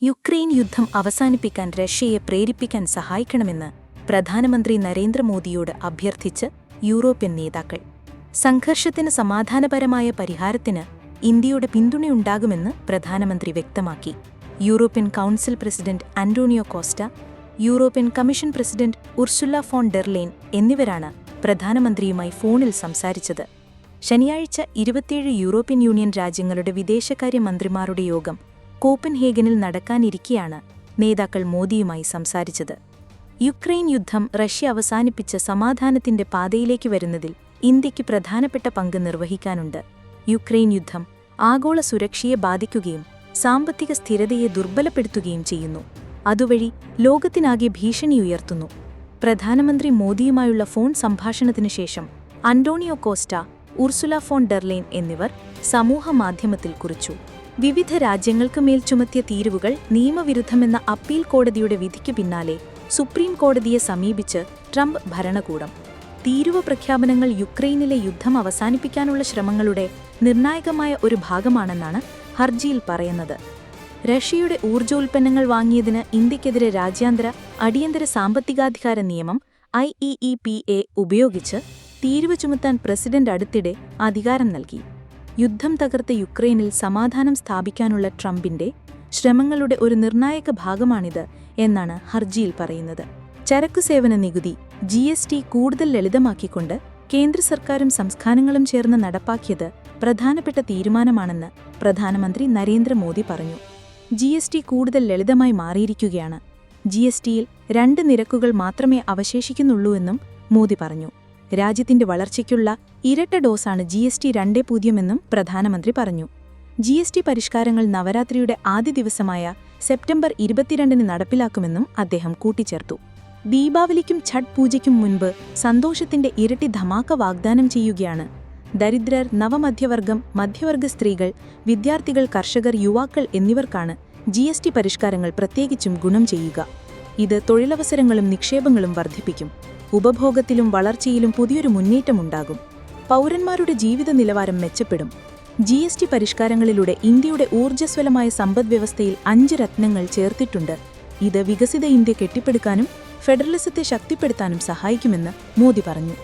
Ukraine യുദ്ധം അവസാനിപ്പിക്കാൻ റഷ്യയെ പ്രേരിപ്പിക്കാൻ സഹായിക്കണമെന്ന് പ്രധാനമന്ത്രി നരേന്ദ്രമോദിയോട് അഭ്യർത്ഥിച്ച് യൂറോപ്യൻ നേതാക്കൾ. സംഘർഷത്തിന് സമാധാനപരമായ പരിഹാരത്തിന് ഇന്ത്യയുടെ പിന്തുണയുണ്ടാകുമെന്ന് പ്രധാനമന്ത്രി വ്യക്തമാക്കി. European council president Antonio Costa, European commission president Ursula von der Leyen എന്നിവരാണ് പ്രധാനമന്ത്രിയുമായി ഫോണിൽ സംസാരിച്ചത്. ശനിയാഴ്ച 27 യൂറോപ്യൻ യൂണിയൻ രാജ്യങ്ങളുടെ വിദേശകാര്യ മന്ത്രിമാരുടെ യോഗം കോപ്പൻഹേഗനിൽ നടക്കാനിരിക്കെയാണ് നേതാക്കൾ മോദിയുമായി സംസാരിച്ചത്. യുക്രൈൻ യുദ്ധം റഷ്യ അവസാനിപ്പിച്ച് സമാധാനത്തിന്റെ പാതയിലേക്ക് വരുന്നതിൽ ഇന്ത്യയ്ക്ക് പ്രധാനപ്പെട്ട പങ്ക് നിർവഹിക്കാനുണ്ട്. യുക്രൈൻ യുദ്ധം ആഗോള സുരക്ഷയെ ബാധിക്കുകയും സാമ്പത്തിക സ്ഥിരതയെ ദുർബലപ്പെടുത്തുകയും ചെയ്യുന്നു. അതുവഴി ലോകത്തിനാകെ ഭീഷണിയുയർത്തുന്നു. പ്രധാനമന്ത്രി മോദിയുമായുള്ള ഫോൺ സംഭാഷണത്തിനു ശേഷം Antonio Costa, Ursula von der Leyen എന്നിവർ സമൂഹമാധ്യമത്തിൽ കുറിച്ചു. വിവിധ രാജ്യങ്ങൾക്ക് മേൽ ചുമത്തിയ തീരുവകൾ നിയമവിരുദ്ധമെന്ന അപ്പീൽ കോടതിയുടെ വിധിക്കു പിന്നാലെ സുപ്രീം കോടതിയെ സമീപിച്ച് ട്രംപ് ഭരണകൂടം. തീരുവ പ്രഖ്യാപനങ്ങൾ യുക്രൈനിലെ യുദ്ധം അവസാനിപ്പിക്കാനുള്ള ശ്രമങ്ങളുടെ നിർണായകമായ ഒരു ഭാഗമാണെന്നാണ് ഹർജിയിൽ പറയുന്നത്. റഷ്യയുടെ ഊർജ്ജോൽപ്പന്നങ്ങൾ വാങ്ങിയതിന് ഇന്ത്യക്കെതിരെ രാജ്യാന്തര അടിയന്തര സാമ്പത്തികാധികാര നിയമം IEEPA ഉപയോഗിച്ച് തീരുവ ചുമത്താൻ പ്രസിഡന്റ് അടുത്തിടെ അധികാരം നൽകി. യുദ്ധം തകർത്ത യുക്രൈനിൽ സമാധാനം സ്ഥാപിക്കാനുള്ള ട്രംപിന്റെ ശ്രമങ്ങളുടെ ഒരു നിർണായക ഭാഗമാണിത് എന്നാണ് ഹർജിയിൽ പറയുന്നത്. ചരക്കുസേവന നികുതി GST കൂടുതൽ ലളിതമാക്കിക്കൊണ്ട് കേന്ദ്ര സർക്കാരും സംസ്ഥാനങ്ങളും ചേർന്ന് നടപ്പാക്കിയത് പ്രധാനപ്പെട്ട തീരുമാനമാണെന്ന് പ്രധാനമന്ത്രി നരേന്ദ്രമോദി പറഞ്ഞു. GST കൂടുതൽ ലളിതമായി മാറിയിരിക്കുകയാണ്. GSTയിൽ 2 നിരക്കുകൾ മാത്രമേ അവശേഷിക്കുന്നുള്ളൂവെന്നും മോദി പറഞ്ഞു. രാജ്യത്തിന്റെ വളർച്ചയ്ക്കുള്ള ഇരട്ട ഡോസാണ് GST 2.0 എന്നും പ്രധാനമന്ത്രി പറഞ്ഞു. GST പരിഷ്കാരങ്ങൾ നവരാത്രിയുടെ ആദ്യ ദിവസമായ സെപ്റ്റംബർ 22 നടപ്പിലാക്കുമെന്നും അദ്ദേഹം കൂട്ടിച്ചേർത്തു. ദീപാവലിക്കും ഛഠ് പൂജയ്ക്കും മുൻപ് സന്തോഷത്തിന്റെ ഇരട്ടി ധമാക്ക വാഗ്ദാനം ചെയ്യുകയാണ്. ദരിദ്രർ, നവമധ്യവർഗം, മധ്യവർഗ സ്ത്രീകൾ, വിദ്യാർത്ഥികൾ, കർഷകർ, യുവാക്കൾ എന്നിവർക്കാണ് GST പരിഷ്കാരങ്ങൾ പ്രത്യേകിച്ചും ഗുണം ചെയ്യുക. ഇത് തൊഴിലവസരങ്ങളും നിക്ഷേപങ്ങളും വർദ്ധിപ്പിക്കും. ഉപഭോഗത്തിലും വളർച്ചയിലും പുതിയൊരു മുന്നേറ്റമുണ്ടാകും. പൗരന്മാരുടെ ജീവിത നിലവാരം മെച്ചപ്പെടും. GST പരിഷ്കാരങ്ങളിലൂടെ ഇന്ത്യയുടെ ഊർജ്ജസ്വലമായ സമ്പദ്വ്യവസ്ഥയിൽ 5 രത്നങ്ങൾ ചേർത്തിട്ടുണ്ട്. ഇത് വികസിത ഇന്ത്യ കെട്ടിപ്പടുക്കാനും ഫെഡറലിസത്തെ ശക്തിപ്പെടുത്താനും സഹായിക്കുമെന്ന് മോദി പറഞ്ഞു.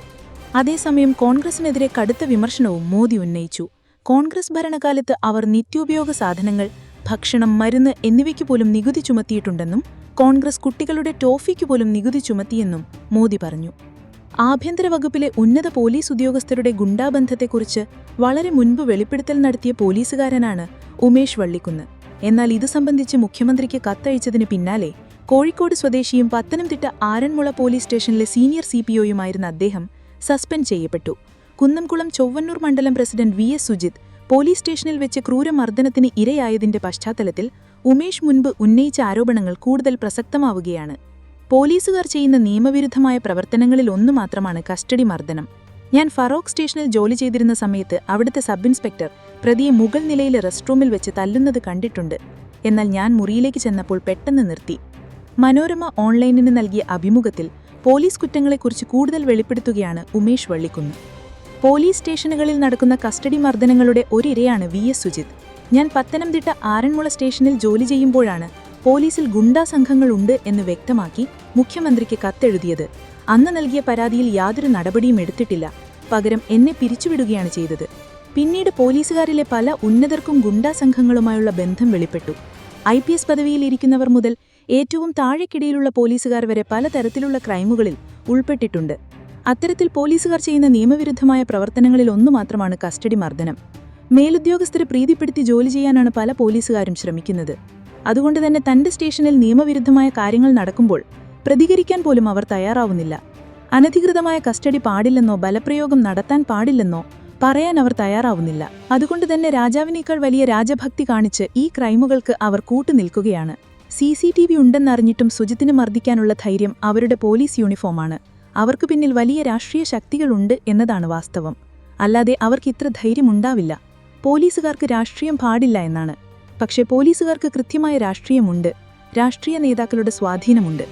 അതേസമയം കോൺഗ്രസിനെതിരെ കടുത്ത വിമർശനവും മോദി ഉന്നയിച്ചു. കോൺഗ്രസ് ഭരണകാലത്ത് അവർ നിത്യോപയോഗ സാധനങ്ങൾ, ഭക്ഷണം, മരുന്ന് എന്നിവയ്ക്കുപോലും നികുതി ചുമത്തിയിട്ടുണ്ടെന്നും കോൺഗ്രസ് കുട്ടികളുടെ ടോഫിക്കുപോലും നികുതി ചുമത്തിയെന്നും മോദി പറഞ്ഞു. ആഭ്യന്തര വകുപ്പിലെ ഉന്നത പോലീസ് ഉദ്യോഗസ്ഥരുടെ ഗുണ്ടാബന്ധത്തെക്കുറിച്ച് വളരെ മുൻപ് വെളിപ്പെടുത്തൽ നടത്തിയ പോലീസുകാരനാണ് ഉമേഷ് വള്ളിക്കുന്ന്. എന്നാൽ ഇതു സംബന്ധിച്ച് മുഖ്യമന്ത്രിക്ക് കത്തയച്ചതിന് പിന്നാലെ കോഴിക്കോട് സ്വദേശിയും പത്തനംതിട്ട ആറന്മുള പോലീസ് സ്റ്റേഷനിലെ സീനിയർ CPOയുമായിരുന്ന അദ്ദേഹം സസ്പെൻഡ് ചെയ്യപ്പെട്ടു. കുന്നംകുളം ചൊവ്വന്നൂർ മണ്ഡലം പ്രസിഡന്റ് VS സുജിത് പോലീസ് സ്റ്റേഷനിൽ വെച്ച് ക്രൂരമർദ്ദനത്തിന് ഇരയായതിന്റെ പശ്ചാത്തലത്തിൽ ഉമേഷ് മുൻപ് ഉന്നയിച്ച ആരോപണങ്ങൾ കൂടുതൽ പ്രസക്തമാവുകയാണ്. പോലീസുകാർ ചെയ്യുന്ന നിയമവിരുദ്ധമായ പ്രവർത്തനങ്ങളിൽ ഒന്നു മാത്രമാണ് കസ്റ്റഡി മർദ്ദനം. ഞാൻ ഫറോക്ക് സ്റ്റേഷനിൽ ജോലി ചെയ്തിരുന്ന സമയത്ത് അവിടുത്തെ സബ് ഇൻസ്പെക്ടർ പ്രതിയെ മുകൾ നിലയിലെ റെസ്റ്റ് റൂമിൽ വെച്ച് തല്ലുന്നത് കണ്ടിട്ടുണ്ട്. എന്നാൽ ഞാൻ മുറിയിലേക്ക് ചെന്നപ്പോൾ പെട്ടെന്ന് നിർത്തി. മനോരമ ഓൺലൈനിന് നൽകിയ അഭിമുഖത്തിൽ പോലീസ് കുറ്റങ്ങളെക്കുറിച്ച് കൂടുതൽ വെളിപ്പെടുത്തുകയാണ് ഉമേഷ് വള്ളിക്കുന്ന്. പോലീസ് സ്റ്റേഷനുകളിൽ നടക്കുന്ന കസ്റ്റഡി മർദ്ദനങ്ങളുടെ ഒരിരയാണ് VS സുജിത്. ഞാൻ പത്തനംതിട്ട ആറന്മുള സ്റ്റേഷനിൽ ജോലി ചെയ്യുമ്പോഴാണ് പോലീസിൽ ഗുണ്ടാ സംഘങ്ങളുണ്ട് എന്ന് വ്യക്തമാക്കി മുഖ്യമന്ത്രിക്ക് കത്തെഴുതിയത്. അന്ന് നൽകിയ പരാതിയിൽ യാതൊരു നടപടിയും എടുത്തിട്ടില്ല. പകരം എന്നെ പിരിച്ചുവിടുകയാണ് ചെയ്തത്. പിന്നീട് പോലീസുകാരിലെ പല ഉന്നതർക്കും ഗുണ്ടാ സംഘങ്ങളുമായുള്ള ബന്ധം വെളിപ്പെട്ടു. IPS പദവിയിൽ ഇരിക്കുന്നവർ മുതൽ ഏറ്റവും താഴെക്കിടയിലുള്ള പോലീസുകാർ വരെ പലതരത്തിലുള്ള ക്രൈമുകളിൽ ഉൾപ്പെട്ടിട്ടുണ്ട്. അത്തരത്തിൽ പോലീസുകാർ ചെയ്യുന്ന നിയമവിരുദ്ധമായ പ്രവർത്തനങ്ങളിൽ ഒന്നു മാത്രമാണ് കസ്റ്റഡി മർദ്ദനം. മേലുദ്യോഗസ്ഥരെ പ്രീതിപ്പെടുത്തി ജോലി ചെയ്യാനാണ് പല പോലീസുകാരും ശ്രമിക്കുന്നത്. അതുകൊണ്ടുതന്നെ തന്റെ സ്റ്റേഷനിൽ നിയമവിരുദ്ധമായ കാര്യങ്ങൾ നടക്കുമ്പോൾ പ്രതികരിക്കാൻ പോലും അവർ തയ്യാറാവുന്നില്ല. അനധികൃതമായ കസ്റ്റഡി പാടില്ലെന്നോ ബലപ്രയോഗം നടത്താൻ പാടില്ലെന്നോ പറയാൻ അവർ തയ്യാറാവുന്നില്ല. അതുകൊണ്ടുതന്നെ രാജാവിനേക്കാൾ വലിയ രാജഭക്തി കാണിച്ച് ഈ ക്രൈമുകൾക്ക് അവർ കൂട്ടുനിൽക്കുകയാണ്. CCTV ഉണ്ടെന്നറിഞ്ഞിട്ടും സുജിത്തിനെ മർദ്ദിക്കാനുള്ള ധൈര്യം അവരുടെ പോലീസ് യൂണിഫോമാണ്. അവർക്ക് പിന്നിൽ വലിയ രാഷ്ട്രീയ ശക്തികളുണ്ട് എന്നതാണ് വാസ്തവം. അല്ലാതെ അവർക്ക് ഇത്ര ധൈര്യമുണ്ടാവില്ല. പോലീസുകാർക്ക് രാഷ്ട്രീയം പാടില്ല എന്നാണ്. പക്ഷേ പോലീസുകാർക്ക് കൃത്യമായ രാഷ്ട്രീയമുണ്ട്. രാഷ്ട്രീയ നേതാക്കളുടെ സ്വാധീനമുണ്ട്.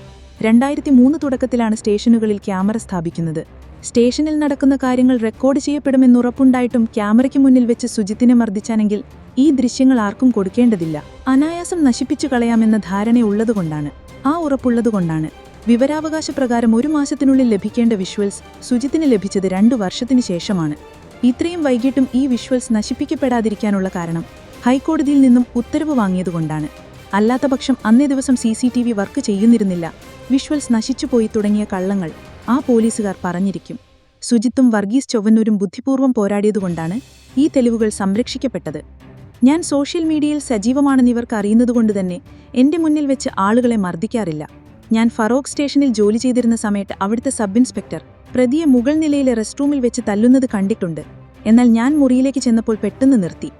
2003 തുടക്കത്തിലാണ് സ്റ്റേഷനുകളിൽ ക്യാമറ സ്ഥാപിക്കുന്നത്. സ്റ്റേഷനിൽ നടക്കുന്ന കാര്യങ്ങൾ റെക്കോർഡ് ചെയ്യപ്പെടുമെന്നുറപ്പുണ്ടായിട്ടും ക്യാമറയ്ക്ക് മുന്നിൽ വെച്ച് സുജിത്തിനെ മർദ്ദിച്ചാണെങ്കിൽ ഈ ദൃശ്യങ്ങൾ ആർക്കും കൊടുക്കേണ്ടതില്ല, അനായാസം നശിപ്പിച്ചു കളയാമെന്ന ധാരണയുള്ളതുകൊണ്ടാണ്, ആ ഉറപ്പുള്ളതുകൊണ്ടാണ്. വിവരാവകാശ പ്രകാരം 1 മാസത്തിനുള്ളിൽ ലഭിക്കേണ്ട വിഷ്വൽസ് സുജിത്തിന് ലഭിച്ചത് 2 വർഷത്തിനു ശേഷമാണ്. ഇത്രയും വൈകിട്ടും ഈ വിഷ്വൽസ് നശിപ്പിക്കപ്പെടാതിരിക്കാനുള്ള കാരണം ഹൈക്കോടതിയിൽ നിന്നും ഉത്തരവ് വാങ്ങിയതുകൊണ്ടാണ്. അല്ലാത്തപക്ഷം അന്നേ ദിവസം CCTV വർക്ക് ചെയ്യുന്നിരുന്നില്ല. വിഷ്വൽസ് നശിച്ചുപോയി തുടങ്ങിയ കള്ളങ്ങൾ ആ പോലീസുകാർ പറഞ്ഞിരിക്കും. സുജിത്തും വർഗീസ് ചൊവ്വന്നൂരും ബുദ്ധിപൂർവ്വം പോരാടിയതുകൊണ്ടാണ് ഈ തെളിവുകൾ സംരക്ഷിക്കപ്പെട്ടത്. ഞാൻ സോഷ്യൽ മീഡിയയിൽ സജീവമാണെന്ന് ഇവർക്ക് അറിയുന്നതുകൊണ്ടുതന്നെ എന്റെ മുന്നിൽ വെച്ച് ആളുകളെ മർദ്ദിക്കാറില്ല. ഞാൻ ഫറോക്ക് സ്റ്റേഷനിൽ ജോലി ചെയ്തിരുന്ന സമയത്ത് അവിടുത്തെ സബ് ഇൻസ്പെക്ടർ പ്രതിയെ മുകൾ നിലയിലെ റെസ്റ്റ് റൂമിൽ വെച്ച് തല്ലുന്നത് കണ്ടിട്ടുണ്ട്. എന്നാൽ ഞാൻ മുറിയിലേക്ക് ചെന്നപ്പോൾ പെട്ടെന്ന് നിർത്തി.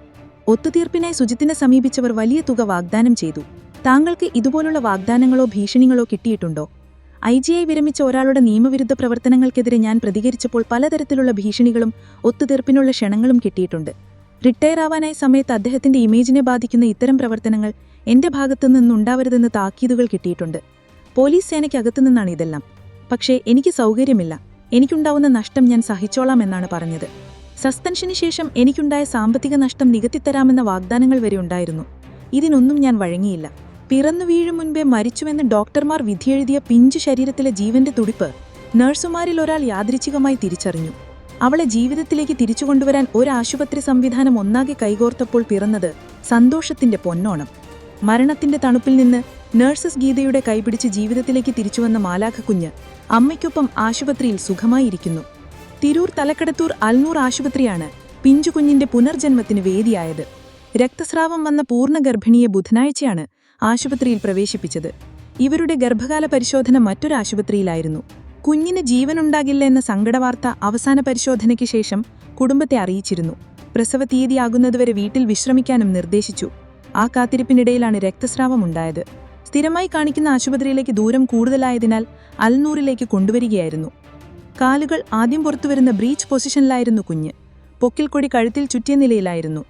ഒത്തുതീർപ്പിനായി സുജിത്തിനെ സമീപിച്ചവർ വലിയ തുക വാഗ്ദാനം ചെയ്തു. താങ്കൾക്ക് ഇതുപോലുള്ള വാഗ്ദാനങ്ങളോ ഭീഷണികളോ കിട്ടിയിട്ടുണ്ടോ? IGയായി വിരമിച്ച ഒരാളുടെ നിയമവിരുദ്ധ പ്രവർത്തനങ്ങൾക്കെതിരെ ഞാൻ പ്രതികരിച്ചപ്പോൾ പലതരത്തിലുള്ള ഭീഷണികളും ഒത്തുതീർപ്പിനുള്ള ക്ഷണങ്ങളും കിട്ടിയിട്ടുണ്ട്. റിട്ടയർ ആവാനായ സമയത്ത് അദ്ദേഹത്തിന്റെ ഇമേജിനെ ബാധിക്കുന്ന ഇത്തരം പ്രവർത്തനങ്ങൾ എന്റെ ഭാഗത്തുനിന്നുണ്ടാവരുതെന്ന് താക്കീതുകൾ കിട്ടിയിട്ടുണ്ട്. പോലീസ് സേനയ്ക്കകത്തുനിന്നാണ് ഇതെല്ലാം. പക്ഷേ എനിക്ക് സൗകര്യമില്ല, എനിക്കുണ്ടാവുന്ന നഷ്ടം ഞാൻ സഹിച്ചോളാം എന്നാണ് പറഞ്ഞത്. സസ്പെൻഷന് ശേഷം എനിക്കുണ്ടായ സാമ്പത്തിക നഷ്ടം നികത്തിത്തരാമെന്ന വാഗ്ദാനങ്ങൾ വരെ ഉണ്ടായിരുന്നു. ഇതിനൊന്നും ഞാൻ വഴങ്ങിയില്ല. പിറന്നു വീഴും മുൻപേ മരിച്ചുവെന്ന് ഡോക്ടർമാർ വിധിയെഴുതിയ പിഞ്ചു ശരീരത്തിലെ ജീവന്റെ തുടിപ്പ് നഴ്സുമാരിൽ ഒരാൾ യാദൃച്ഛികമായി തിരിച്ചറിഞ്ഞു. അവളെ ജീവിതത്തിലേക്ക് തിരിച്ചുകൊണ്ടുവരാൻ ഒരു ആശുപത്രി സംവിധാനം ഒന്നാകെ കൈകോർത്തപ്പോൾ പിറന്നത് സന്തോഷത്തിന്റെ പൊന്നോണം. മരണത്തിന്റെ തണുപ്പിൽ നിന്ന് നഴ്സസ് ഗീതയുടെ കൈപിടിച്ച് ജീവിതത്തിലേക്ക് തിരിച്ചുവന്ന മാലാഖക്കുഞ്ഞ് അമ്മയ്ക്കൊപ്പം ആശുപത്രിയിൽ സുഖമായിരിക്കുന്നു. തിരൂർ തലക്കടത്തൂർ അൽനൂർ ആശുപത്രിയാണ് പിഞ്ചുകുഞ്ഞിന്റെ പുനർജന്മത്തിന് വേദിയായത്. രക്തസ്രാവം വന്ന പൂർണ്ണ ഗർഭിണിയെ ബുധനാഴ്ചയാണ് ആശുപത്രിയിൽ പ്രവേശിപ്പിച്ചത്. ഇവരുടെ ഗർഭകാല പരിശോധന മറ്റൊരു ആശുപത്രിയിലായിരുന്നു. കുഞ്ഞിന് ജീവനുണ്ടാകില്ല എന്ന സങ്കടവാർത്ത അവസാന പരിശോധനയ്ക്ക് ശേഷം കുടുംബത്തെ അറിയിച്ചിരുന്നു. പ്രസവ തീയതിയാകുന്നതുവരെ വീട്ടിൽ വിശ്രമിക്കാനും നിർദ്ദേശിച്ചു. ആ കാത്തിരിപ്പിനിടയിലാണ് രക്തസ്രാവമുണ്ടായത്. സ്ഥിരമായി കാണിക്കുന്ന ആശുപത്രിയിലേക്ക് ദൂരം കൂടുതലായതിനാൽ അൽനൂറിലേക്ക് കൊണ്ടുവരികയായിരുന്നു. കാലുകൾ ആദ്യം പുറത്തുവരുന്ന ബ്രീച്ച് പൊസിഷനിലായിരുന്നു കുഞ്ഞ്. പൊക്കിൽക്കൊടി കഴുത്തിൽ ചുറ്റിയ നിലയിലായിരുന്നു.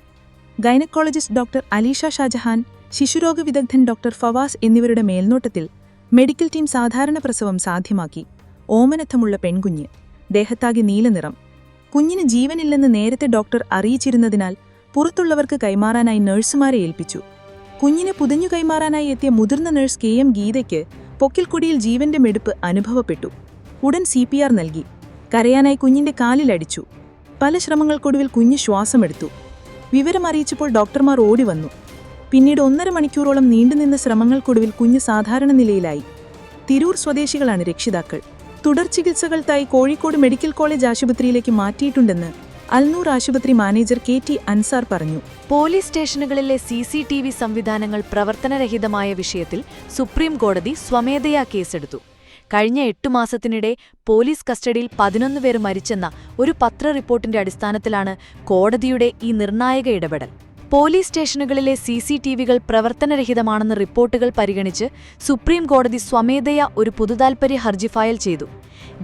ഗൈനക്കോളജിസ്റ്റ് ഡോക്ടർ അലീഷ ഷാജഹാൻ, ശിശുരോഗ വിദഗ്ധൻ ഡോക്ടർ ഫവാസ് എന്നിവരുടെ മേൽനോട്ടത്തിൽ മെഡിക്കൽ ടീം സാധാരണ പ്രസവം സാധ്യമാക്കി. ഓമനത്തമുള്ള പെൺകുഞ്ഞ്, ദേഹത്താകെ നീലനിറം. കുഞ്ഞിന് ജീവനില്ലെന്ന് നേരത്തെ ഡോക്ടർ അറിയിച്ചിരുന്നതിനാൽ പുറത്തുള്ളവർക്ക് കൈമാറാനായി നഴ്സുമാരെ ഏൽപ്പിച്ചു. കുഞ്ഞിനെ പുതഞ്ഞു കൈമാറാനായി എത്തിയ മുതിർന്ന നഴ്സ് KM ഗീതയ്ക്ക് പൊക്കിൽക്കൊടിയിൽ ജീവന്റെ മെടുപ്പ് അനുഭവപ്പെട്ടു. ഉടൻ CPR നൽകി. കരയാനായി കുഞ്ഞിന്റെ കാലിലടിച്ചു. പല ശ്രമങ്ങൾക്കൊടുവിൽ കുഞ്ഞ് ശ്വാസമെടുത്തു. വിവരമറിയിച്ചപ്പോൾ ഡോക്ടർമാർ ഓടി വന്നു. പിന്നീട് 1.5 മണിക്കൂറോളം നീണ്ടുനിന്ന ശ്രമങ്ങൾക്കൊടുവിൽ കുഞ്ഞ് സാധാരണ നിലയിലായി. തിരൂർ സ്വദേശികളാണ് രക്ഷിതാക്കൾ. തുടർ ചികിത്സകൾക്കായി കോഴിക്കോട് മെഡിക്കൽ കോളേജ് ആശുപത്രിയിലേക്ക് മാറ്റിയിട്ടുണ്ടെന്ന് അൽനൂർ ആശുപത്രി മാനേജർ KT അൻസാർ പറഞ്ഞു. പോലീസ് സ്റ്റേഷനുകളിലെ CCTV സംവിധാനങ്ങൾ പ്രവർത്തനരഹിതമായ വിഷയത്തിൽ സുപ്രീം കോടതി സ്വമേധയാ കേസെടുത്തു. കഴിഞ്ഞ 8 മാസത്തിനിടെ പോലീസ് കസ്റ്റഡിയിൽ 11 പേർ മരിച്ചെന്ന ഒരു പത്ര റിപ്പോർട്ടിന്റെ അടിസ്ഥാനത്തിലാണ് കോടതിയുടെ ഈ നിർണായക ഇടപെടൽ. പോലീസ് സ്റ്റേഷനുകളിലെ CCTVകൾ പ്രവർത്തനരഹിതമാണെന്ന റിപ്പോർട്ടുകൾ പരിഗണിച്ച് സുപ്രീം കോടതി സ്വമേധയാ ഒരു പൊതുതാൽപര്യ ഹർജി ഫയൽ ചെയ്തു.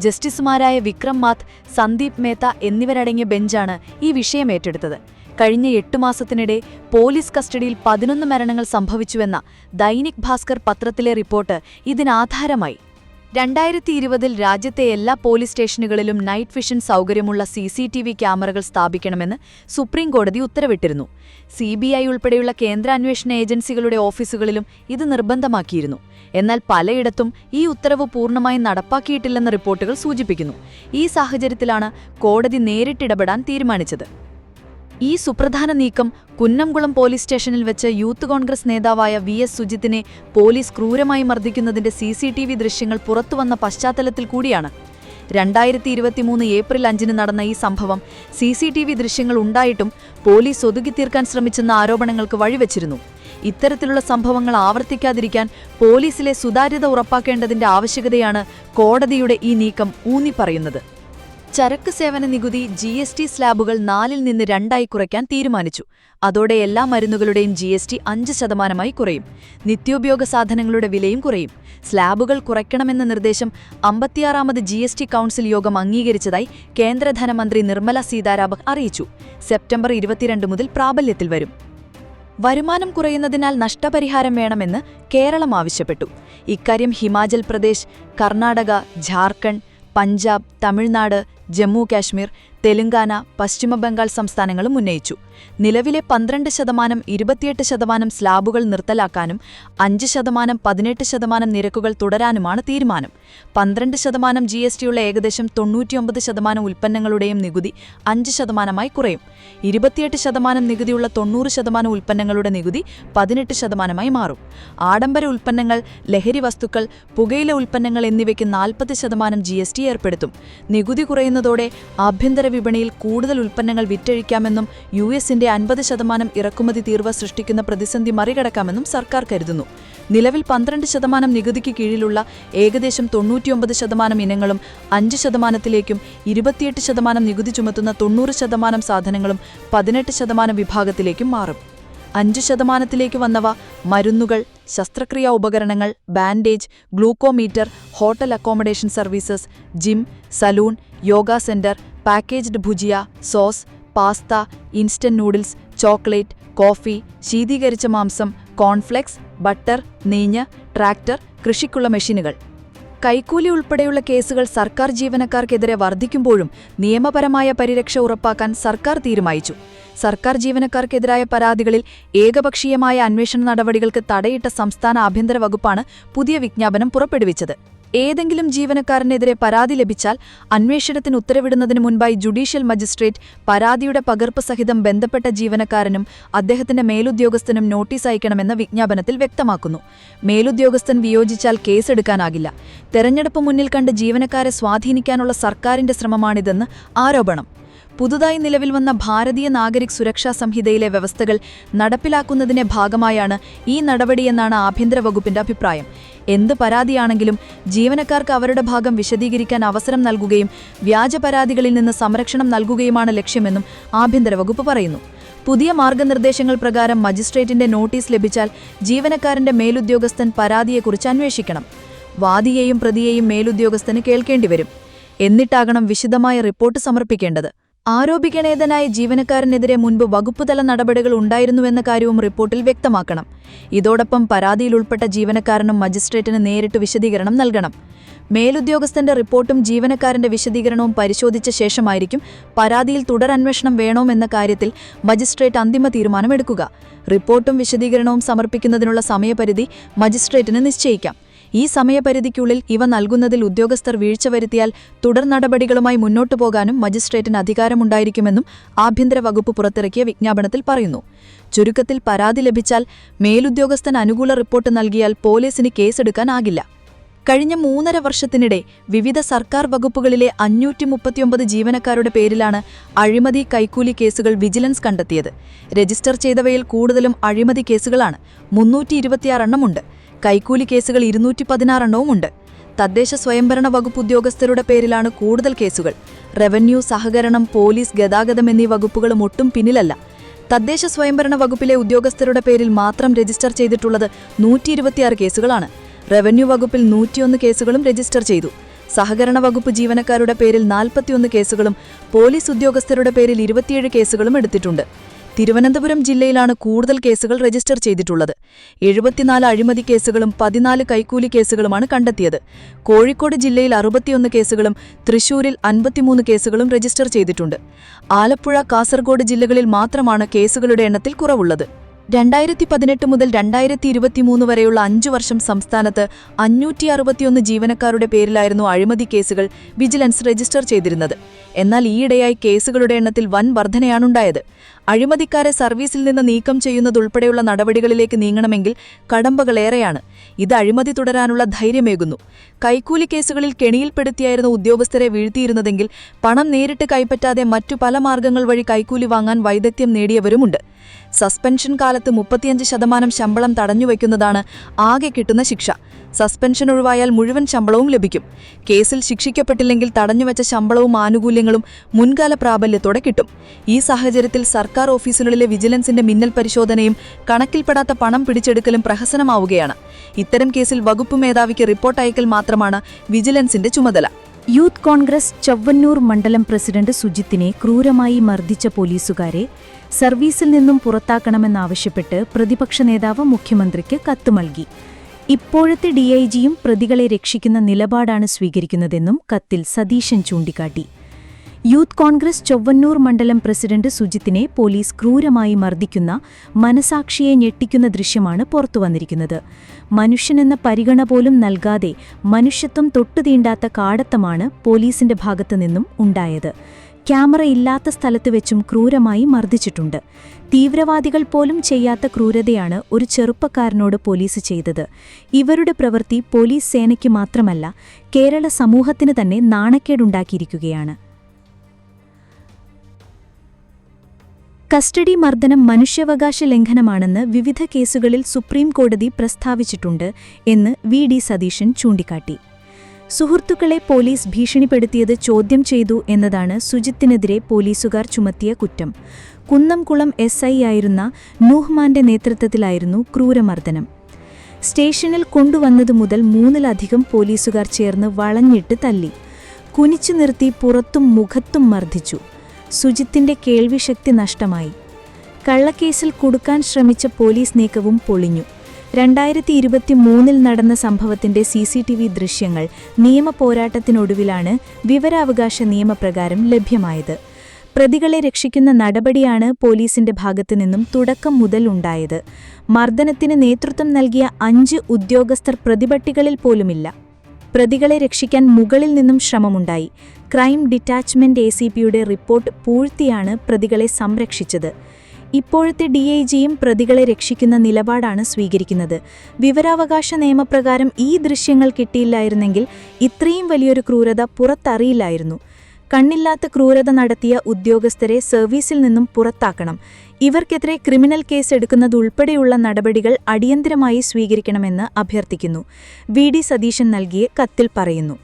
ജസ്റ്റിസുമാരായ വിക്രം മാത്ത്, സന്ദീപ് മേത്ത എന്നിവരടങ്ങിയ ബെഞ്ചാണ് ഈ വിഷയം ഏറ്റെടുത്തത്. കഴിഞ്ഞ 8 മാസത്തിനിടെ പോലീസ് കസ്റ്റഡിയിൽ 11 മരണങ്ങൾ സംഭവിച്ചുവെന്ന ദൈനിക് ഭാസ്കർ പത്രത്തിലെ റിപ്പോർട്ട് ഇതിനാധാരമായി. 2020 രാജ്യത്തെ എല്ലാ പോലീസ് സ്റ്റേഷനുകളിലും നൈറ്റ് വിഷൻ സൗകര്യമുള്ള CCTV ക്യാമറകൾ സ്ഥാപിക്കണമെന്ന് സുപ്രീം കോടതി ഉത്തരവിട്ടിരുന്നു. CBI ഉൾപ്പെടെയുള്ള കേന്ദ്ര അന്വേഷണ ഏജൻസികളുടെ ഓഫീസുകളിലും ഇത് നിർബന്ധമാക്കിയിരുന്നു. എന്നാൽ പലയിടത്തും ഈ ഉത്തരവ് പൂർണ്ണമായും നടപ്പാക്കിയിട്ടില്ലെന്ന റിപ്പോർട്ടുകൾ സൂചിപ്പിക്കുന്നു. ഈ സാഹചര്യത്തിലാണ് കോടതി നേരിട്ടിടപെടാൻ തീരുമാനിച്ചത്. ഈ സുപ്രധാന നീക്കം കുന്നംകുളം പോലീസ് സ്റ്റേഷനിൽ വെച്ച് യൂത്ത് കോൺഗ്രസ് നേതാവായ VS സുജിത്തിനെ പോലീസ് ക്രൂരമായി മർദ്ദിക്കുന്നതിന്റെ CCTV ദൃശ്യങ്ങൾ പുറത്തുവന്ന പശ്ചാത്തലത്തിൽ കൂടിയാണ്. 2023 ഏപ്രിൽ 5 നടന്ന ഈ സംഭവം CCTV ദൃശ്യങ്ങൾ ഉണ്ടായിട്ടും പോലീസ് ഒതുക്കിത്തീർക്കാൻ ശ്രമിച്ചെന്ന ആരോപണങ്ങൾക്ക് വഴിവെച്ചിരുന്നു. ഇത്തരത്തിലുള്ള സംഭവങ്ങൾ ആവർത്തിക്കാതിരിക്കാൻ പോലീസിലെ സുതാര്യത ഉറപ്പാക്കേണ്ടതിന്റെ ആവശ്യകതയാണ് കോടതിയുടെ ഈ നീക്കം ഊന്നിപ്പറയുന്നത്. ചരക്ക് സേവന നികുതി GST സ്ലാബുകൾ 4-ൽ നിന്ന് 2-ആയി കുറയ്ക്കാൻ തീരുമാനിച്ചു. അതോടെ എല്ലാ മരുന്നുകളുടെയും GST 5% കുറയും. നിത്യോപയോഗ സാധനങ്ങളുടെ വിലയും കുറയും. സ്ലാബുകൾ കുറയ്ക്കണമെന്ന നിർദ്ദേശം 56ാമത് GST കൗൺസിൽ യോഗം അംഗീകരിച്ചതായി കേന്ദ്ര ധനമന്ത്രി നിർമ്മല സീതാരാമൻ അറിയിച്ചു. സെപ്റ്റംബർ 22 മുതൽ പ്രാബല്യത്തിൽ വരും. വരുമാനം കുറയുന്നതിനാൽ നഷ്ടപരിഹാരം വേണമെന്ന് കേരളം ആവശ്യപ്പെട്ടു. ഇക്കാര്യം ഹിമാചൽ പ്രദേശ്, കർണാടക, ഝാർഖണ്ഡ്, പഞ്ചാബ്, തമിഴ്നാട്, ജമ്മു കാശ്മീർ, തെലങ്കാന, പശ്ചിമബംഗാൾ സംസ്ഥാനങ്ങളും ഉന്നയിച്ചു. നിലവിലെ 12%, 28% സ്ലാബുകൾ നിർത്തലാക്കാനും 5%, 18% നിരക്കുകൾ തുടരാനുമാണ് തീരുമാനം. 12% GSTയുള്ള ഏകദേശം 99% ഉൽപ്പന്നങ്ങളുടെയും നികുതി 5%-ആയി കുറയും. 28% നികുതിയുള്ള 90% ഉൽപ്പന്നങ്ങളുടെ നികുതി 18%-ആയി മാറും. ആഡംബര ഉൽപ്പന്നങ്ങൾ, ലഹരി വസ്തുക്കൾ, പുകയില ഉൽപ്പന്നങ്ങൾ എന്നിവയ്ക്ക് 40% GST ഏർപ്പെടുത്തും. നികുതി കുറയുന്നതോടെ ആഭ്യന്തര വിപണിയിൽ കൂടുതൽ ഉൽപ്പന്നങ്ങൾ വിറ്റഴിക്കാമെന്നും യുഎസിന്റെ 50% ഇറക്കുമതി തീർവ സൃഷ്ടിക്കുന്ന പ്രതിസന്ധി മറികടക്കാമെന്നും സർക്കാർ കരുതുന്നു. നിലവിൽ 12% നികുതിക്ക് കീഴിലുള്ള ഏകദേശം 99% ഇനങ്ങളും 5%-ലേക്കും 28% നികുതി ചുമത്തുന്ന 90% സാധനങ്ങളും 18% വിഭാഗത്തിലേക്കും മാറും. 5%-ലേക്ക് വന്നവ മരുന്നുകൾ, ശസ്ത്രക്രിയാ ഉപകരണങ്ങൾ, bandage, glucometer, hotel accommodation services, gym, salon, yoga centre, packaged bhujia, sauce, pasta, instant noodles, chocolate, coffee, ശീതീകരിച്ച മാംസം, കോൺഫ്ലെക്സ്, ബട്ടർ, നെയ്യ്, ട്രാക്ടർ, കൃഷിക്കുള്ള മെഷീനുകൾ. കൈക്കൂലി ഉൾപ്പെടെയുള്ള കേസുകൾ സർക്കാർ ജീവനക്കാർക്കെതിരെ വർദ്ധിക്കുമ്പോഴും നിയമപരമായ പരിരക്ഷ ഉറപ്പാക്കാൻ സർക്കാർ തീരുമാനിച്ചു. സർക്കാർ ജീവനക്കാർക്കെതിരായ പരാതികളിൽ ഏകപക്ഷീയമായ അന്വേഷണ നടപടികൾക്ക് തടയിട്ട സംസ്ഥാന ആഭ്യന്തര വകുപ്പാണ് പുതിയ വിജ്ഞാപനം പുറപ്പെടുവിച്ചത്. ഏതെങ്കിലും ജീവനക്കാരനെതിരെ പരാതി ലഭിച്ചാൽ അന്വേഷണത്തിന് ഉത്തരവിടുന്നതിന് മുൻപായി ജുഡീഷ്യൽ മജിസ്ട്രേറ്റ് പരാതിയുടെ പകർപ്പ് സഹിതം ബന്ധപ്പെട്ട ജീവനക്കാരനും അദ്ദേഹത്തിന്റെ മേലുദ്യോഗസ്ഥനും നോട്ടീസ് അയക്കണമെന്ന് വിജ്ഞാപനത്തിൽ വ്യക്തമാക്കുന്നു. മേലുദ്യോഗസ്ഥൻ വിയോജിച്ചാൽ കേസെടുക്കാനാകില്ല. തെരഞ്ഞെടുപ്പ് മുന്നിൽ കണ്ട് ജീവനക്കാരെ സ്വാധീനിക്കാനുള്ള സർക്കാരിന്റെ ശ്രമമാണിതെന്ന് ആരോപണം. പുതുതായി നിലവിൽ വന്ന ഭാരതീയ നാഗരിക് സുരക്ഷാ സംഹിതയിലെ വ്യവസ്ഥകൾ നടപ്പിലാക്കുന്നതിന്റെ ഭാഗമായാണ് ഈ നടപടിയെന്നാണ് ആഭ്യന്തര വകുപ്പിന്റെ അഭിപ്രായം. എന്ത് പരാതിയാണെങ്കിലും ജീവനക്കാർക്ക് അവരുടെ ഭാഗം വിശദീകരിക്കാൻ അവസരം നൽകുകയും വ്യാജ പരാതികളിൽ നിന്ന് സംരക്ഷണം നൽകുകയുമാണ് ലക്ഷ്യമെന്നും ആഭ്യന്തര വകുപ്പ് പറയുന്നു. പുതിയ മാർഗനിർദ്ദേശങ്ങൾ പ്രകാരം മജിസ്ട്രേറ്റിന്റെ നോട്ടീസ് ലഭിച്ചാൽ ജീവനക്കാരന്റെ മേലുദ്യോഗസ്ഥൻ പരാതിയെക്കുറിച്ച് അന്വേഷിക്കണം. വാദിയെയും പ്രതിയെയും മേലുദ്യോഗസ്ഥന് കേൾക്കേണ്ടിവരും. എന്നിട്ടാകണം വിശദമായ റിപ്പോർട്ട് സമർപ്പിക്കേണ്ടത്. ആരോപിക്കണേതനായ ജീവനക്കാരനെതിരെ മുൻപ് വകുപ്പുതല നടപടികൾ ഉണ്ടായിരുന്നുവെന്ന കാര്യവും റിപ്പോർട്ടിൽ വ്യക്തമാക്കണം. ഇതോടൊപ്പം പരാതിയിൽ ഉൾപ്പെട്ട ജീവനക്കാരനും മജിസ്ട്രേറ്റിന് നേരിട്ട് വിശദീകരണം നൽകണം. മേലുദ്യോഗസ്ഥന്റെ റിപ്പോർട്ടും ജീവനക്കാരന്റെ വിശദീകരണവും പരിശോധിച്ച ശേഷമായിരിക്കും പരാതിയിൽ തുടരന്വേഷണം വേണോമെന്ന കാര്യത്തിൽ മജിസ്ട്രേറ്റ് അന്തിമ തീരുമാനമെടുക്കുക. റിപ്പോർട്ടും വിശദീകരണവും സമർപ്പിക്കുന്നതിനുള്ള സമയപരിധി മജിസ്ട്രേറ്റിന് നിശ്ചയിക്കാം. ഈ സമയപരിധിക്കുള്ളിൽ ഇവ നൽകുന്നതിൽ ഉദ്യോഗസ്ഥർ വീഴ്ച വരുത്തിയാൽ തുടർ നടപടികളുമായി മുന്നോട്ടു പോകാനും മജിസ്ട്രേറ്റിന് അധികാരമുണ്ടായിരിക്കുമെന്നും ആഭ്യന്തര വകുപ്പ് പുറത്തിറക്കിയ വിജ്ഞാപനത്തിൽ പറയുന്നു. ചുരുക്കത്തിൽ പരാതി ലഭിച്ചാൽ മേലുദ്യോഗസ്ഥൻ അനുകൂല റിപ്പോർട്ട് നൽകിയാൽ പോലീസിന് കേസെടുക്കാനാകില്ല. കഴിഞ്ഞ 3.5 വർഷത്തിനിടെ വിവിധ സർക്കാർ വകുപ്പുകളിലെ 539 ജീവനക്കാരുടെ പേരിലാണ് അഴിമതി കൈക്കൂലി കേസുകൾ വിജിലൻസ് കണ്ടെത്തിയത്. രജിസ്റ്റർ ചെയ്തവയിൽ കൂടുതലും അഴിമതി കേസുകളാണ്. 326 എണ്ണമുണ്ട്. കൈക്കൂലി കേസുകൾ 216 എണ്ണവുമുണ്ട്. തദ്ദേശ സ്വയംഭരണ വകുപ്പ് ഉദ്യോഗസ്ഥരുടെ പേരിലാണ് കൂടുതൽ കേസുകൾ. റവന്യൂ, സഹകരണം, പോലീസ്, ഗതാഗതം എന്നീ വകുപ്പുകളും ഒട്ടും പിന്നിലല്ല. തദ്ദേശ സ്വയംഭരണ വകുപ്പിലെ ഉദ്യോഗസ്ഥരുടെ പേരിൽ മാത്രം രജിസ്റ്റർ ചെയ്തിട്ടുള്ളത് 126 കേസുകളാണ്. റവന്യൂ വകുപ്പിൽ 101 കേസുകളും രജിസ്റ്റർ ചെയ്തു. സഹകരണ വകുപ്പ് ജീവനക്കാരുടെ പേരിൽ 41 കേസുകളും പോലീസ് ഉദ്യോഗസ്ഥരുടെ പേരിൽ 27 കേസുകളും എടുത്തിട്ടുണ്ട്. തിരുവനന്തപുരം ജില്ലയിലാണ് കൂടുതൽ കേസുകൾ രജിസ്റ്റർ ചെയ്തിട്ടുള്ളത്. 74 അഴിമതി കേസുകളും 14 കൈക്കൂലി കേസുകളുമാണ് കണ്ടെത്തിയത്. കോഴിക്കോട് ജില്ലയിൽ 61 കേസുകളും തൃശൂരിൽ 53 കേസുകളും രജിസ്റ്റർ ചെയ്തിട്ടുണ്ട്. ആലപ്പുഴ, കാസർഗോഡ് ജില്ലകളിൽ മാത്രമാണ് കേസുകളുടെ എണ്ണത്തിൽ കുറവുള്ളത്. 2018 മുതൽ 2023 വരെയുള്ള 5 വർഷം സംസ്ഥാനത്ത് 561 ജീവനക്കാരുടെ പേരിലായിരുന്നു അഴിമതി കേസുകൾ വിജിലൻസ് രജിസ്റ്റർ ചെയ്തിരുന്നത്. എന്നാൽ ഈയിടെയായി കേസുകളുടെ എണ്ണത്തിൽ വൻ വർധനയാണുണ്ടായത്. അഴിമതിക്കാരെ സർവീസിൽ നിന്ന് നീക്കം ചെയ്യുന്നതുൾപ്പെടെയുള്ള നടപടികളിലേക്ക് നീങ്ങണമെങ്കിൽ കടമ്പകളേറെയാണ്. ഇത് അഴിമതി തുടരാനുള്ള ധൈര്യമേകുന്നു. കൈക്കൂലി കേസുകളിൽ കെണിയിൽപ്പെടുത്തിയായിരുന്നു ഉദ്യോഗസ്ഥരെ വീഴ്ത്തിയിരുന്നതെങ്കിൽ പണം നേരിട്ട് കൈപ്പറ്റാതെ മറ്റു പല മാർഗങ്ങൾ വഴി കൈക്കൂലി വാങ്ങാൻ വൈദഗ്ധ്യം നേടിയവരുമുണ്ട്. സസ്പെൻഷൻ കാലത്ത് 35% ശമ്പളം തടഞ്ഞുവയ്ക്കുന്നതാണ് ആകെ കിട്ടുന്ന ശിക്ഷ. സസ്പെൻഷൻ ഒഴിവായാൽ മുഴുവൻ ശമ്പളവും ലഭിക്കും. കേസിൽ ശിക്ഷിക്കപ്പെട്ടില്ലെങ്കിൽ തടഞ്ഞുവച്ച ശമ്പളവും ആനുകൂല്യങ്ങളും മുൻകാല പ്രാബല്യത്തോടെ കിട്ടും. ഈ സാഹചര്യത്തിൽ സർക്കാർ ഓഫീസുകളിലെ വിജിലൻസിന്റെ മിന്നൽ പരിശോധനയും കണക്കിൽപ്പെടാത്ത പണം പിടിച്ചെടുക്കലും പ്രഹസനമാവുകയാണ്. ഇത്തരം കേസിൽ വകുപ്പ് മേധാവിക്ക് റിപ്പോർട്ട് അയക്കൽ മാത്രമാണ് വിജിലൻസിന്റെ ചുമതല. യൂത്ത് കോൺഗ്രസ് ചൊവ്വന്നൂർ മണ്ഡലം പ്രസിഡന്റ് സുജിത്തിനെ ക്രൂരമായി മർദ്ദിച്ച പോലീസുകാരെ സർവീസിൽ നിന്നും പുറത്താക്കണമെന്നാവശ്യപ്പെട്ട് പ്രതിപക്ഷ നേതാവ് മുഖ്യമന്ത്രിക്ക് കത്ത് നൽകി. ഇപ്പോഴത്തെ ഡിഐജിയും പ്രതികളെ രക്ഷിക്കുന്ന നിലപാടാണ് സ്വീകരിക്കുന്നതെന്നും കത്തിൽ സതീശൻ ചൂണ്ടിക്കാട്ടി. യൂത്ത് കോൺഗ്രസ് ചൊവ്വന്നൂർ മണ്ഡലം പ്രസിഡന്റ് സുജിത്തിനെ പോലീസ് ക്രൂരമായി മർദ്ദിക്കുന്ന, മനസാക്ഷിയെ ഞെട്ടിക്കുന്ന ദൃശ്യമാണ് പുറത്തുവന്നിരിക്കുന്നത്. മനുഷ്യനെന്ന പരിഗണന പോലും നൽകാതെ മനുഷ്യത്വം തൊട്ടുതീണ്ടാത്ത കാടത്തമാണ് പോലീസിന്റെ ഭാഗത്തുനിന്നും ഉണ്ടായത്. ക്യാമറ ഇല്ലാത്ത സ്ഥലത്ത് വെച്ചും ക്രൂരമായി മർദ്ദിച്ചിട്ടുണ്ട്. തീവ്രവാദികൾ പോലും ചെയ്യാത്ത ക്രൂരതയാണ് ഒരു ചെറുപ്പക്കാരനോട് പോലീസ് ചെയ്തത്. ഇവരുടെ പ്രവൃത്തി പോലീസ് സേനയ്ക്ക് മാത്രമല്ല, കേരള സമൂഹത്തിന് തന്നെ നാണക്കേടുണ്ടാക്കിയിരിക്കുകയാണ്. കസ്റ്റഡി മർദ്ദനം മനുഷ്യാവകാശ ലംഘനമാണെന്ന് വിവിധ കേസുകളിൽ സുപ്രീം കോടതി പ്രസ്താവിച്ചിട്ടുണ്ട് എന്ന് വി.ഡി. സതീശൻ ചൂണ്ടിക്കാട്ടി. സുഹൃത്തുക്കളെ പോലീസ് ഭീഷണിപ്പെടുത്തിയത് ചോദ്യം ചെയ്തു എന്നതാണ് സുജിത്തിനെതിരെ പോലീസുകാർ ചുമത്തിയ കുറ്റം. കുന്നംകുളം SI ആയിരുന്ന നൂഹ്മാന്റെ നേതൃത്വത്തിലായിരുന്നു ക്രൂരമർദ്ദനം. സ്റ്റേഷനിൽ കൊണ്ടുവന്നതു മുതൽ 3-ലധികം പോലീസുകാർ ചേർന്ന് വളഞ്ഞിട്ട് തല്ലി, കുനിച്ചു നിർത്തി പുറത്തും മുഖത്തും മർദ്ദിച്ചു. സുജിത്തിന്റെ കേൾവിശക്തി നഷ്ടമായി. കള്ളക്കേസിൽ കുടുക്കാൻ ശ്രമിച്ച പോലീസ് നീക്കവും പൊളിഞ്ഞു. 2023 നടന്ന സംഭവത്തിന്റെ CCTV ദൃശ്യങ്ങൾ നിയമപോരാട്ടത്തിനൊടുവിലാണ് വിവരാവകാശ നിയമപ്രകാരം ലഭ്യമായത്. പ്രതികളെ രക്ഷിക്കുന്ന നടപടിയാണ് പോലീസിന്റെ ഭാഗത്തുനിന്നും തുടക്കം മുതൽ ഉണ്ടായത്. മർദ്ദനത്തിന് നേതൃത്വം നൽകിയ 5 ഉദ്യോഗസ്ഥർ പ്രതിപട്ടികളിൽ പോലുമില്ല. പ്രതികളെ രക്ഷിക്കാൻ മുകളിൽ നിന്നും ശ്രമമുണ്ടായി. ക്രൈം ഡിറ്റാച്ച്മെന്റ് ACPയുടെ റിപ്പോർട്ട് പൂഴ്ത്തിയാണ് പ്രതികളെ സംരക്ഷിച്ചത്. ഇപ്പോഴത്തെ DIGയും പ്രതികളെ രക്ഷിക്കുന്ന നിലപാടാണ് സ്വീകരിക്കുന്നത്. വിവരാവകാശ നിയമപ്രകാരം ഈ ദൃശ്യങ്ങൾ കിട്ടിയില്ലായിരുന്നെങ്കിൽ ഇത്രയും വലിയൊരു ക്രൂരത പുറത്തറിയില്ലായിരുന്നു. കണ്ണില്ലാത്ത ക്രൂരത നടത്തിയ ഉദ്യോഗസ്ഥരെ സർവീസിൽ നിന്നും പുറത്താക്കണം. ഇവർക്കെതിരെ ക്രിമിനൽ കേസ് എടുക്കുന്നതുൾപ്പെടെയുള്ള നടപടികൾ അടിയന്തരമായി സ്വീകരിക്കണമെന്ന് അഭ്യർത്ഥിക്കുന്നു, വി.ഡി. സതീശൻ നൽകിയ കത്തിൽ പറയുന്നു.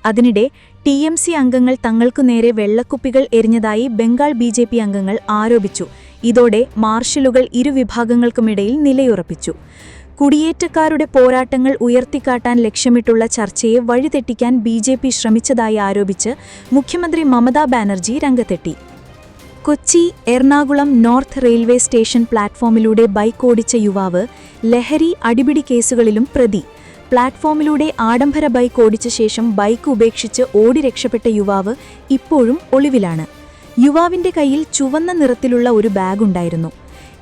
അതിനിടെ TMC അംഗങ്ങൾ തങ്ങൾക്കു നേരെ വെള്ളക്കുപ്പികൾ എറിഞ്ഞതായി ബംഗാൾ BJP അംഗങ്ങൾ ആരോപിച്ചു. ഇതോടെ മാർഷലുകൾ ഇരുവിഭാഗങ്ങൾക്കുമിടയിൽ നിലയുറപ്പിച്ചു. കുടിയേറ്റക്കാരുടെ പോരാട്ടങ്ങൾ ഉയർത്തിക്കാട്ടാൻ ലക്ഷ്യമിട്ടുള്ള ചർച്ചയെ വഴിതെറ്റിക്കാൻ BJP ശ്രമിച്ചതായി ആരോപിച്ച് മുഖ്യമന്ത്രി മമതാ ബാനർജി രംഗത്തെത്തി. Kochi Ernakulam north railway station പ്ലാറ്റ്ഫോമിലൂടെ ബൈക്ക് ഓടിച്ച യുവാവ് ലഹരി, അടിപിടി കേസുകളിലും പ്രതി. പ്ലാറ്റ്ഫോമിലൂടെ ആഡംബര ബൈക്ക് ഓടിച്ച ശേഷം ബൈക്ക് ഉപേക്ഷിച്ച് ഓടി രക്ഷപ്പെട്ട യുവാവ് ഇപ്പോഴും ഒളിവിലാണ്. യുവാവിന്റെ കയ്യിൽ ചുവന്ന നിറത്തിലുള്ള ഒരു ബാഗുണ്ടായിരുന്നു.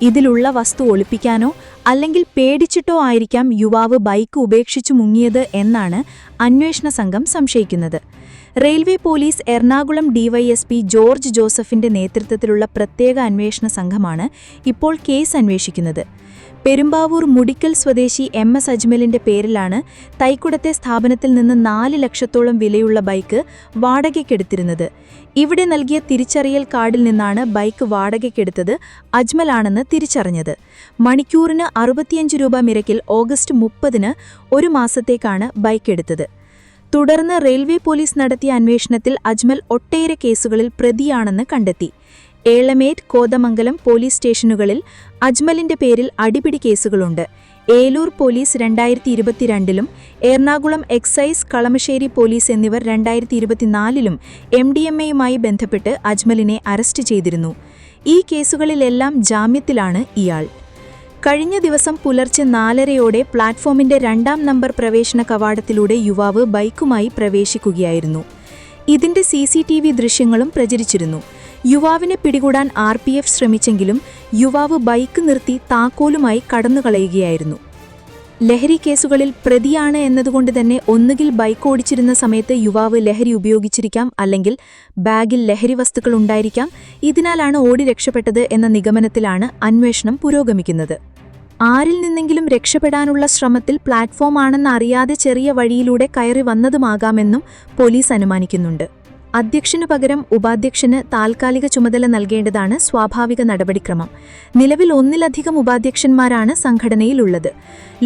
ഇതിലുള്ള വസ്തു ഒളിപ്പിക്കാനോ അല്ലെങ്കിൽ പേടിച്ചിട്ടോ ആയിരിക്കാം യുവാവ് ബൈക്ക് ഉപേക്ഷിച്ചു മുങ്ങിയത് എന്നാണ് അന്വേഷണ സംഘം സംശയിക്കുന്നത്. Railway police Ernakulam DYSP George ജോസഫിന്റെ നേതൃത്വത്തിലുള്ള പ്രത്യേക അന്വേഷണ സംഘമാണ് ഇപ്പോൾ കേസ് അന്വേഷിക്കുന്നത്. പെരുമ്പാവൂർ മുടിക്കൽ സ്വദേശി MS അജ്മലിന്റെ പേരിലാണ് തൈക്കുടത്തെ സ്ഥാപനത്തിൽ നിന്ന് 4 ലക്ഷത്തോളം വിലയുള്ള ബൈക്ക് വാടകയ്ക്കെടുത്തിരുന്നത്. ഇവിടെ നൽകിയ തിരിച്ചറിയൽ കാർഡിൽ നിന്നാണ് ബൈക്ക് വാടകയ്ക്കെടുത്തത് അജ്മലാണെന്ന് തിരിച്ചറിഞ്ഞത്. മണിക്കൂറിന് 65 രൂപ നിരക്കിൽ ഓഗസ്റ്റ് 30-ന് 1 മാസത്തേക്കാണ് ബൈക്ക് എടുത്തത്. തുടർന്ന് റെയിൽവേ പോലീസ് നടത്തിയ അന്വേഷണത്തിൽ അജ്മൽ ഒട്ടേറെ കേസുകളിൽ പ്രതിയാണെന്ന് കണ്ടെത്തി. ഏളമേറ്റ്, കോതമംഗലം പോലീസ് സ്റ്റേഷനുകളിൽ അജ്മലിന്റെ പേരിൽ അടിപിടി കേസുകളുണ്ട്. ഏലൂർ പോലീസ് 2022-ലും എറണാകുളം എക്സൈസ്, കളമശ്ശേരി പോലീസ് എന്നിവർ 2024-ലും MDMAയുമായി ബന്ധപ്പെട്ട് അജ്മലിനെ അറസ്റ്റ് ചെയ്തിരുന്നു. ഈ കേസുകളിലെല്ലാം ജാമ്യത്തിലാണ് ഇയാൾ. കഴിഞ്ഞ ദിവസം പുലർച്ചെ 4:30-ഓടെ പ്ലാറ്റ്ഫോമിന്റെ 2-ാം നമ്പർ പ്രവേശന കവാടത്തിലൂടെ യുവാവ് ബൈക്കുമായി പ്രവേശിക്കുകയായിരുന്നു. ഇതിന്റെ CCTV ദൃശ്യങ്ങളും പ്രചരിച്ചിരുന്നു. യുവാവിനെ പിടികൂടാൻ RPF ശ്രമിച്ചെങ്കിലും യുവാവ് ബൈക്ക് നിർത്തി താക്കോലുമായി കടന്നുകളയുകയായിരുന്നു. ലഹരി കേസുകളിൽ പ്രതിയാണ് എന്നതുകൊണ്ട് തന്നെ ഒന്നുകിൽ ബൈക്ക് ഓടിച്ചിരുന്ന സമയത്ത് യുവാവ് ലഹരി ഉപയോഗിച്ചിരിക്കാം, അല്ലെങ്കിൽ ബാഗിൽ ലഹരി വസ്തുക്കൾ ഉണ്ടായിരിക്കാം. ഇതിനാലാണ് ഓടി രക്ഷപ്പെട്ടത് എന്ന നിഗമനത്തിലാണ് അന്വേഷണം പുരോഗമിക്കുന്നത്. ആരിൽ നിന്നെങ്കിലും രക്ഷപ്പെടാനുള്ള ശ്രമത്തിൽ പ്ലാറ്റ്ഫോം ആണെന്ന് അറിയാതെ ചെറിയ വഴിയിലൂടെ കയറി വന്നതുമാകാമെന്നും പോലീസ് അനുമാനിക്കുന്നുണ്ട്. അധ്യക്ഷനു പകരം ഉപാധ്യക്ഷന് താൽക്കാലിക ചുമതല നൽകേണ്ടതാണ് സ്വാഭാവിക നടപടിക്രമം. നിലവിൽ 1-ലധികം ഉപാധ്യക്ഷന്മാരാണ് സംഘടനയിലുള്ളത്.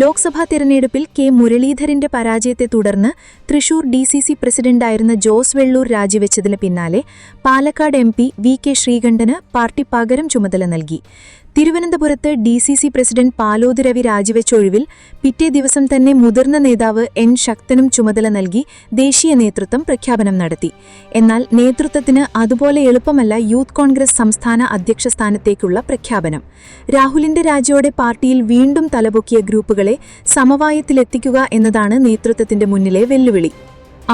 ലോക്സഭാ തിരഞ്ഞെടുപ്പിൽ K. മുരളീധരന്റെ പരാജയത്തെ തുടർന്ന് തൃശൂർ DCC പ്രസിഡന്റായിരുന്ന ജോസ് വെള്ളൂർ രാജിവെച്ചതിന് പിന്നാലെ Palakkad MP VK Sreekandan party പകരം ചുമതല നൽകി. തിരുവനന്തപുരത്ത് DCC പ്രസിഡന്റ് പാലോദ് രവി രാജിവെച്ച ഒഴിവിൽ പിറ്റേ ദിവസം തന്നെ മുതിർന്ന നേതാവ് N. ശക്തനും ചുമതല നൽകി ദേശീയ നേതൃത്വം പ്രഖ്യാപനം നടത്തി. എന്നാൽ നേതൃത്വത്തിന് അതുപോലെ എളുപ്പമല്ല യൂത്ത് കോൺഗ്രസ് സംസ്ഥാന അധ്യക്ഷ സ്ഥാനത്തേക്കുള്ള പ്രഖ്യാപനം. രാഹുലിന്റെ രാജിയോടെ പാർട്ടിയിൽ വീണ്ടും തലപൊക്കിയ ഗ്രൂപ്പുകളെ സമവായത്തിലെത്തിക്കുക എന്നതാണ് നേതൃത്വത്തിന്റെ മുന്നിലെ വെല്ലുവിളി.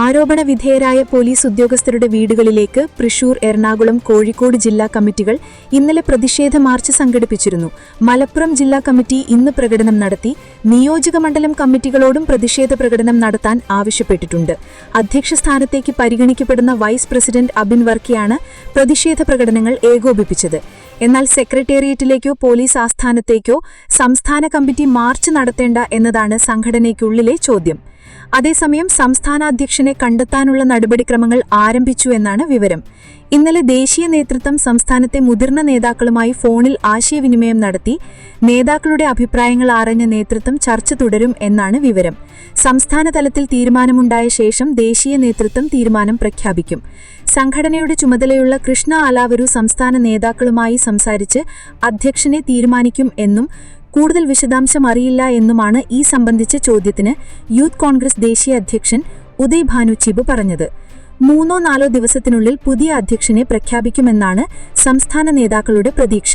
ആരോപണവിധേയരായ പോലീസ് ഉദ്യോഗസ്ഥരുടെ വീടുകളിലേക്ക് തൃശൂർ, എറണാകുളം, കോഴിക്കോട് ജില്ലാ കമ്മിറ്റികൾ ഇന്നലെ പ്രതിഷേധ മാർച്ച് സംഘടിപ്പിച്ചിരുന്നു. മലപ്പുറം ജില്ലാ കമ്മിറ്റി ഇന്ന് പ്രകടനം നടത്തി. നിയോജകമണ്ഡലം കമ്മിറ്റികളോടും പ്രതിഷേധ പ്രകടനം നടത്താൻ ആവശ്യപ്പെട്ടിട്ടുണ്ട്. അധ്യക്ഷ സ്ഥാനത്തേക്ക് പരിഗണിക്കപ്പെടുന്ന വൈസ് പ്രസിഡന്റ് അബിൻ വർക്കിയാണ് പ്രതിഷേധ പ്രകടനങ്ങൾ ഏകോപിപ്പിച്ചത്. എന്നാൽ സെക്രട്ടേറിയറ്റിലേക്കോ പോലീസ് ആസ്ഥാനത്തേക്കോ സംസ്ഥാന കമ്മിറ്റി മാർച്ച് നടത്തേണ്ട എന്നതാണ് സംഘടനയ്ക്കുള്ളിലെ ചോദ്യം. അതേസമയം സംസ്ഥാനാധ്യക്ഷനെ കണ്ടെത്താനുള്ള നടപടിക്രമങ്ങൾ ആരംഭിച്ചു എന്നാണ് വിവരം. ഇന്നലെ ദേശീയ നേതൃത്വം സംസ്ഥാനത്തെ മുതിർന്ന നേതാക്കളുമായി ഫോണിൽ ആശയവിനിമയം നടത്തി. നേതാക്കളുടെ അഭിപ്രായങ്ങൾ ആരാഞ്ഞ നേതൃത്വം ചർച്ച തുടരും എന്നാണ് വിവരം. സംസ്ഥാന തലത്തിൽ തീരുമാനമുണ്ടായ ശേഷം ദേശീയ നേതൃത്വം തീരുമാനം പ്രഖ്യാപിക്കും. സംഘടനയുടെ ചുമതലയുള്ള കൃഷ്ണ അലാവരു സംസ്ഥാന നേതാക്കളുമായി സംസാരിച്ച് അധ്യക്ഷനെ തീരുമാനിക്കും എന്നും കൂടുതൽ വിശദാംശം അറിയില്ല എന്നുമാണ് ഈ സംബന്ധിച്ച ചോദ്യത്തിന് യൂത്ത് കോൺഗ്രസ് ദേശീയ അധ്യക്ഷൻ ഉദയ് ഭാനു ചിബു പറഞ്ഞത്. 3-4 ദിവസത്തിനുള്ളിൽ പുതിയ അധ്യക്ഷനെ പ്രഖ്യാപിക്കുമെന്നാണ് സംസ്ഥാന നേതാക്കളുടെ പ്രതീക്ഷ.